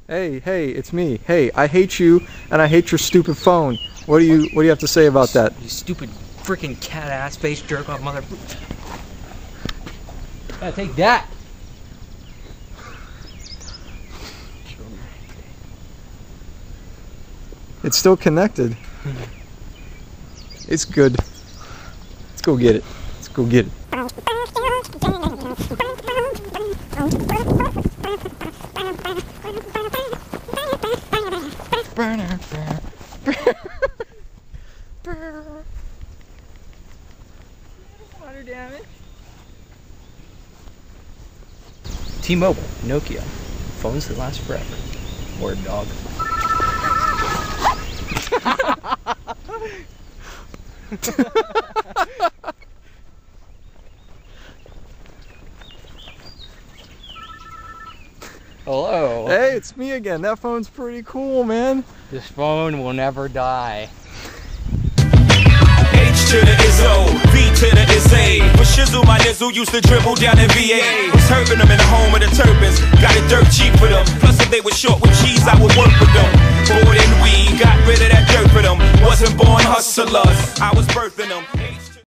Hey, hey, it's me. Hey, I hate you, and I hate your stupid phone. What do you have to say about that? You stupid freaking cat ass face jerk off mother. Yeah, take that. It's still connected. It's good. Let's go get it. Let's go get it. Water damage. T-Mobile, Nokia, phones that last forever. Word dog. Hello. Hey, it's me again. That phone's pretty cool, man. This phone will never die. H to the is O, V to the is A. With Shizzle, my nizzle used to dribble down in VA. Was hurting them in the home of the turbans. Got it dirt cheap for them. Plus, if they were short with cheese, I would work with them. Bored and weed, got rid of that dirt for them. Wasn't born hustlers, I was birthing them.